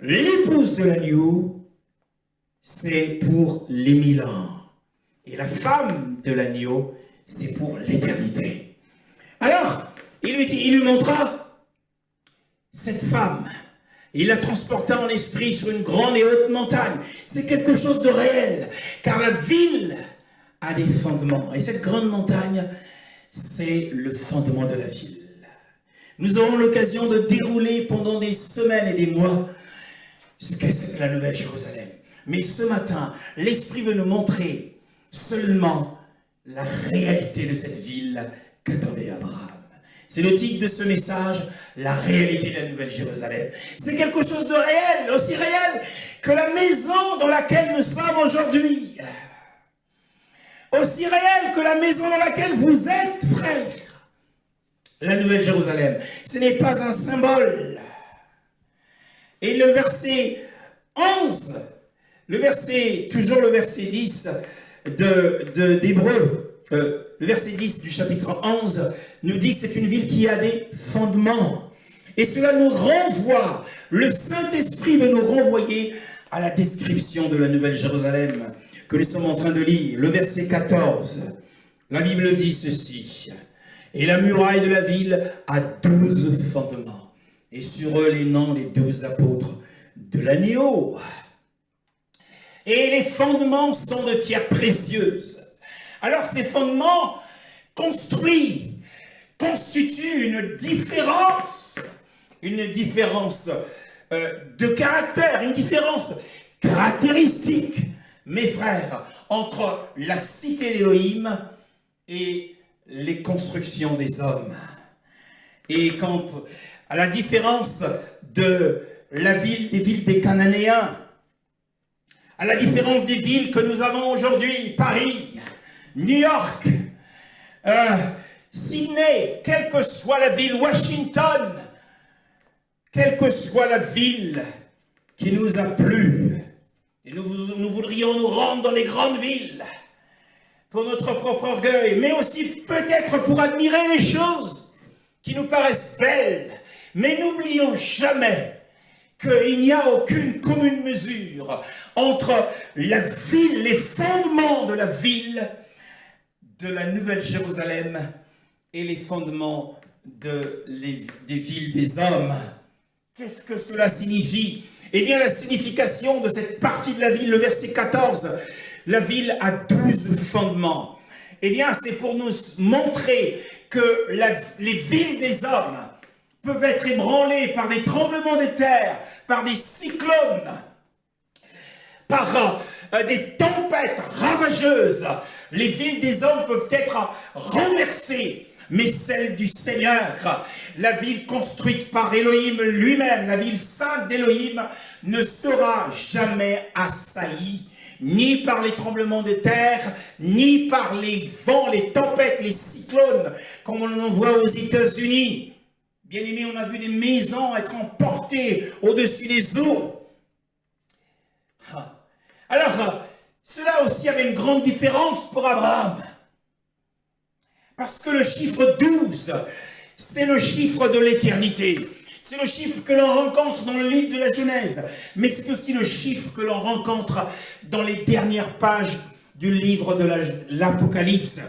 L'épouse de l'agneau, c'est pour les 1000 ans. Et la femme de l'agneau, c'est pour l'éternité. Alors, il lui montra cette femme. Il la transporta en esprit sur une grande et haute montagne. C'est quelque chose de réel, car la ville a des fondements. Et cette grande montagne, c'est le fondement de la ville. Nous aurons l'occasion de dérouler pendant des semaines et des mois ce qu'est la Nouvelle Jérusalem. Mais ce matin, l'Esprit veut nous montrer seulement la réalité de cette ville qu'attendait Abraham. C'est le titre de ce message, la réalité de la Nouvelle Jérusalem. C'est quelque chose de réel, aussi réel que la maison dans laquelle nous sommes aujourd'hui. Aussi réel que la maison dans laquelle vous êtes, frères. La Nouvelle Jérusalem, ce n'est pas un symbole. Et le verset 11, toujours le verset 10 d'Hébreux, le verset 10 du chapitre 11, nous dit que c'est une ville qui a des fondements. Et cela nous renvoie, le Saint-Esprit veut nous renvoyer à la description de la Nouvelle Jérusalem que nous sommes en train de lire. Le verset 14, la Bible dit ceci. Et la muraille de la ville a 12 fondements. Et sur eux les noms des 12 apôtres de l'agneau. Et les fondements sont de pierres précieuses. Alors ces fondements construits constituent une différence de caractère, une différence caractéristique, mes frères, entre la cité d'Élohim et les constructions des hommes. Et quant à la différence de des villes des Cananéens, à la différence des villes que nous avons aujourd'hui, Paris, New York, Sydney, quelle que soit la ville, Washington, quelle que soit la ville qui nous a plu, et nous voudrions nous rendre dans les grandes villes pour notre propre orgueil, mais aussi peut-être pour admirer les choses qui nous paraissent belles. Mais n'oublions jamais qu'il n'y a aucune commune mesure entre la ville, les fondements de la ville de la Nouvelle Jérusalem et les fondements des villes des hommes. Qu'est-ce que cela signifie? Eh bien, la signification de cette partie de la ville, le verset 14, la ville a 12 fondements. Eh bien, c'est pour nous montrer que les villes des hommes peuvent être ébranlées par des tremblements de terre, par des cyclones, par des tempêtes ravageuses. Les villes des hommes peuvent être renversées, mais celle du Seigneur, la ville construite par Elohim lui-même, la ville sainte d'Elohim, ne sera jamais assaillie, ni par les tremblements de terre, ni par les vents, les tempêtes, les cyclones, comme on en voit aux États-Unis. Bien aimé, on a vu des maisons être emportées au-dessus des eaux. Alors, cela aussi avait une grande différence pour Abraham. Parce que le chiffre 12, c'est le chiffre de l'éternité. C'est le chiffre que l'on rencontre dans le livre de la Genèse. Mais c'est aussi le chiffre que l'on rencontre dans les dernières pages du livre de l'Apocalypse.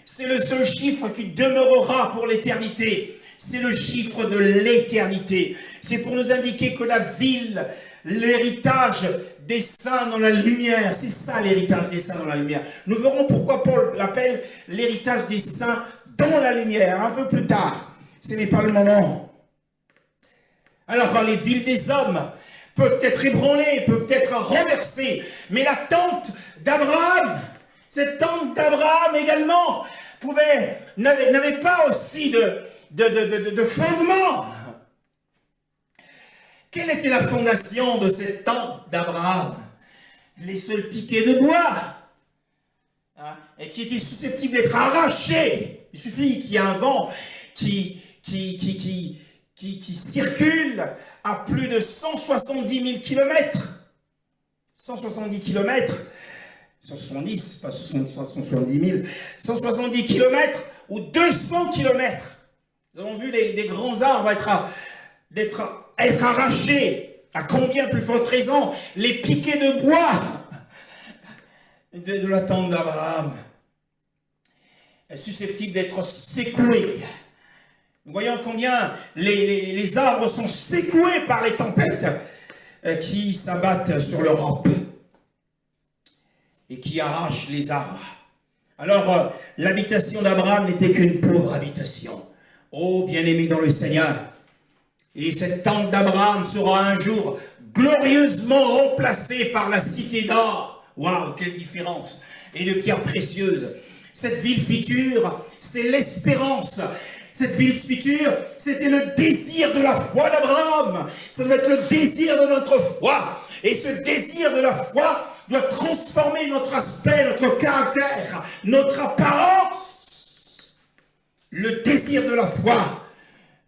C'est le seul chiffre qui demeurera pour l'éternité. C'est le chiffre de l'éternité. C'est pour nous indiquer que la ville, l'héritage des saints dans la lumière, c'est ça l'héritage des saints dans la lumière. Nous verrons pourquoi Paul l'appelle l'héritage des saints dans la lumière, un peu plus tard. Ce n'est pas le moment. Alors, les villes des hommes peuvent être ébranlées, peuvent être renversées. Mais la tente d'Abraham, cette tente d'Abraham également, n'avait pas aussi de fondement. Quelle était la fondation de cette tente d'Abraham? Les seuls piquets de bois, hein, et qui étaient susceptibles d'être arrachés. Il suffit qu'il y ait un vent qui circule à plus de 170 000 km. 170 km, 170, pas 170 000, 170 km ou 200 km. Nous avons vu les grands arbres être arrachés. À combien plus forte raison les piquets de bois de la tente d'Abraham est susceptible d'être secoués. Nous voyons combien les arbres sont secoués par les tempêtes qui s'abattent sur l'Europe et qui arrachent les arbres. Alors, l'habitation d'Abraham n'était qu'une pauvre habitation. Oh, bien-aimé dans le Seigneur, et cette tente d'Abraham sera un jour glorieusement remplacée par la cité d'or. Waouh, quelle différence! Et de pierres précieuses. Cette ville future, c'est l'espérance. Cette ville future, c'était le désir de la foi d'Abraham. Ça doit être le désir de notre foi. Et ce désir de la foi doit transformer notre aspect, notre caractère, notre apparence. Le désir de la foi.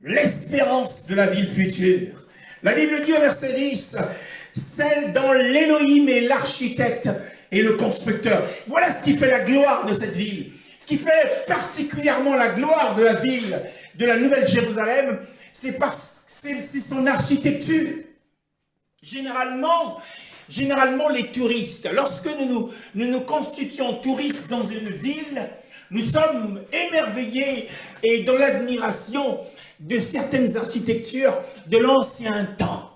L'espérance de la ville future. La Bible dit au verset 10, celle dont l'Élohim est l'architecte et le constructeur. Voilà ce qui fait la gloire de cette ville. Ce qui fait particulièrement la gloire de la ville de la Nouvelle Jérusalem, c'est son architecture. Généralement, les touristes, lorsque nous nous constituons touristes dans une ville, nous sommes émerveillés et dans l'admiration de certaines architectures de l'ancien temps.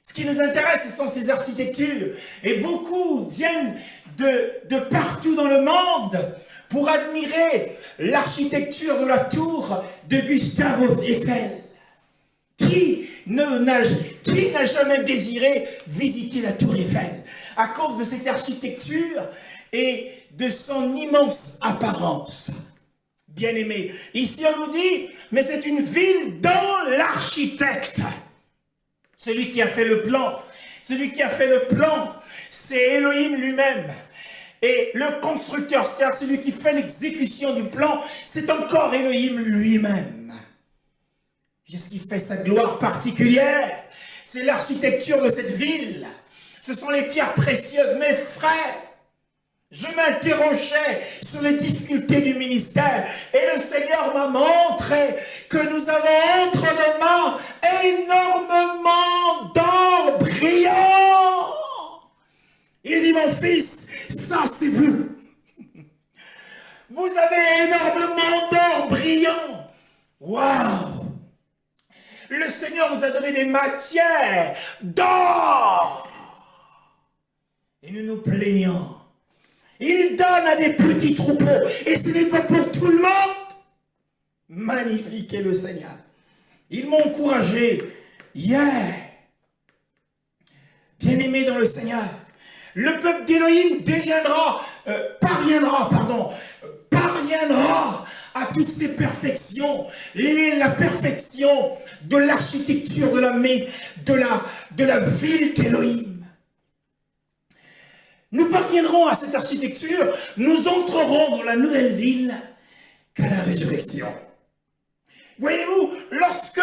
Ce qui nous intéresse, ce sont ces architectures. Et beaucoup viennent de partout dans le monde pour admirer l'architecture de la tour de Gustave Eiffel. Qui n'a jamais désiré visiter la tour Eiffel à cause de cette architecture et de son immense apparence? Bien-aimé, ici on nous dit, mais c'est une ville dans l'architecte. Celui qui a fait le plan, c'est Elohim lui-même. Et le constructeur, c'est-à-dire celui qui fait l'exécution du plan, c'est encore Elohim lui-même. Qu'est-ce qui fait sa gloire particulière? C'est l'architecture de cette ville. Ce sont les pierres précieuses, mes frères. Je m'interrogeais sur les difficultés du ministère et le Seigneur m'a montré que nous avons entre nos mains énormément d'or brillant. Il dit, mon fils, ça c'est vous. Vous avez énormément d'or brillant. Waouh! Le Seigneur nous a donné des matières d'or. Et nous nous plaignons. Il donne à des petits troupeaux. Et ce n'est pas pour tout le monde. Magnifique est le Seigneur. Ils m'ont encouragé hier. Bien-aimé dans le Seigneur. Le peuple d'Élohim parviendra à toutes ces perfections. La perfection de l'architecture de la ville d'Élohim. Nous parviendrons à cette architecture, nous entrerons dans la nouvelle ville qu'à la résurrection. Voyez-vous, lorsque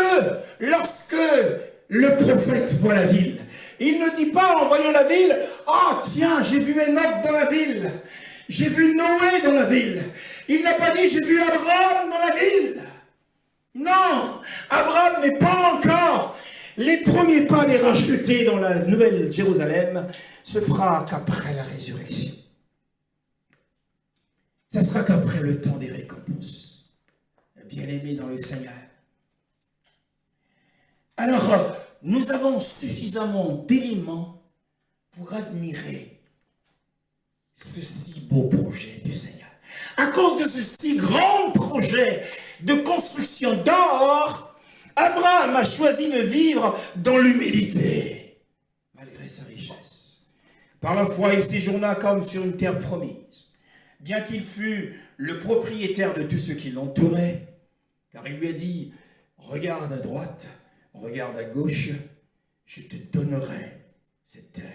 le prophète voit la ville, il ne dit pas en voyant la ville, « Ah tiens, j'ai vu Enoch dans la ville, j'ai vu Noé dans la ville. » Il n'a pas dit, « J'ai vu Abraham dans la ville. » Non, Abraham n'est pas encore. Les premiers pas des rachetés dans la Nouvelle Jérusalem se fera qu'après la résurrection. Ça sera qu'après le temps des récompenses. Bien-aimés dans le Seigneur. Alors, nous avons suffisamment d'éléments pour admirer ce si beau projet du Seigneur. À cause de ce si grand projet de construction d'or, Abraham a choisi de vivre dans l'humilité. malgré sa richesse. Par la foi, il séjourna comme sur une terre promise, bien qu'il fût le propriétaire de tout ce qui l'entourait, car il lui a dit, regarde à droite, regarde à gauche, je te donnerai cette terre.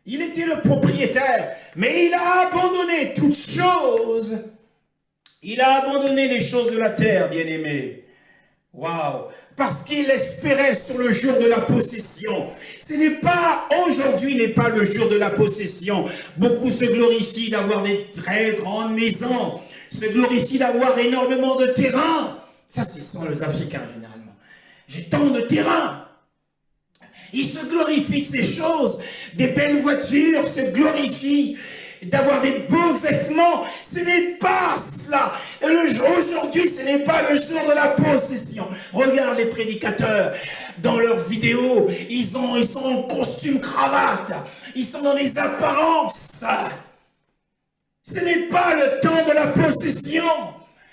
Il était le propriétaire, mais il a abandonné toutes choses. Il a abandonné les choses de la terre, bien-aimé. Waouh! Parce qu'il espérait sur le jour de la possession. Aujourd'hui n'est pas le jour de la possession. Beaucoup se glorifient d'avoir des très grandes maisons, se glorifient d'avoir énormément de terrain. Ça, ce sont les Africains, généralement. J'ai tant de terrain. Ils se glorifient de ces choses, des belles voitures, se glorifient d'avoir des beaux vêtements. Ce n'est pas cela. Aujourd'hui, ce n'est pas le jour de la possession. Regarde les prédicateurs dans leurs vidéos. Ils sont en costume cravate. Ils sont dans les apparences. Ce n'est pas le temps de la possession.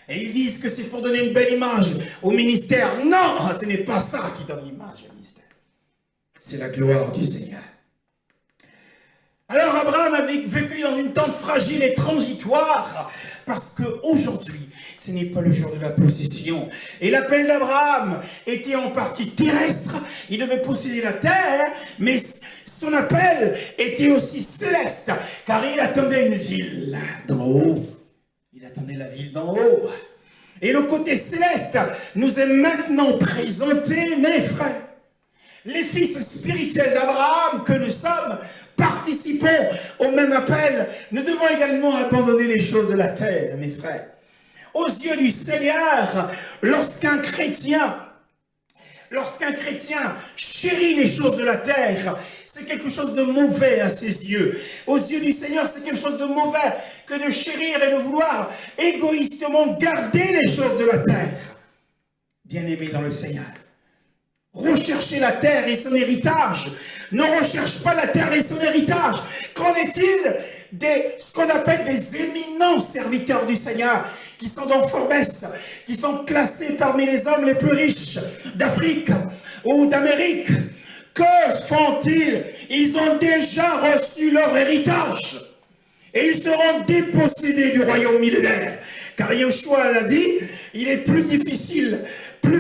Et ils disent que c'est pour donner une belle image au ministère. Non, ce n'est pas ça qui donne l'image au ministère. C'est la gloire du Seigneur. Alors Abraham avait vécu dans une tente fragile et transitoire, parce qu'aujourd'hui, ce n'est pas le jour de la possession. Et l'appel d'Abraham était en partie terrestre, il devait posséder la terre, mais son appel était aussi céleste, car il attendait une ville d'en haut. Il attendait la ville d'en haut. Et le côté céleste nous est maintenant présenté, mes frères. Les fils spirituels d'Abraham que nous sommes, participons au même appel. Nous devons également abandonner les choses de la terre, mes frères. Aux yeux du Seigneur, lorsqu'un chrétien chérit les choses de la terre, c'est quelque chose de mauvais à ses yeux. Aux yeux du Seigneur, c'est quelque chose de mauvais que de chérir et de vouloir égoïstement garder les choses de la terre. Bien-aimés dans le Seigneur, rechercher la terre et son héritage. Ne recherche pas la terre et son héritage. Qu'en est-il de ce qu'on appelle des éminents serviteurs du Seigneur, qui sont dans Forbes, qui sont classés parmi les hommes les plus riches d'Afrique ou d'Amérique? Que font-ils? Ils ont déjà reçu leur héritage. Et ils seront dépossédés du royaume millénaire. Car Yeshua l'a dit, il est plus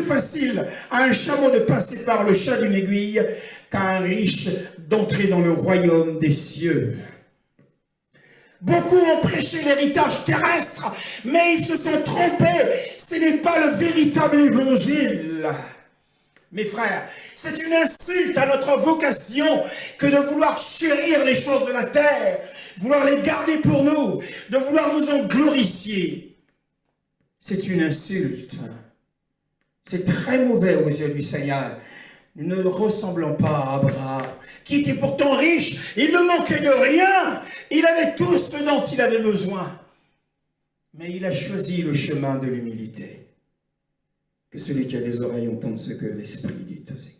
facile à un chameau de passer par le chat d'une aiguille qu'à un riche d'entrer dans le royaume des cieux. Beaucoup ont prêché l'héritage terrestre, mais ils se sont trompés. Ce n'est pas le véritable évangile. Mes frères, c'est une insulte à notre vocation que de vouloir chérir les choses de la terre, vouloir les garder pour nous, de vouloir nous en glorifier. C'est une insulte. C'est très mauvais aux yeux du Seigneur. Nous ne ressemblons pas à Abraham, qui était pourtant riche. Il ne manquait de rien. Il avait tout ce dont il avait besoin. Mais il a choisi le chemin de l'humilité. Que celui qui a des oreilles entende ce que l'Esprit dit aux Églises.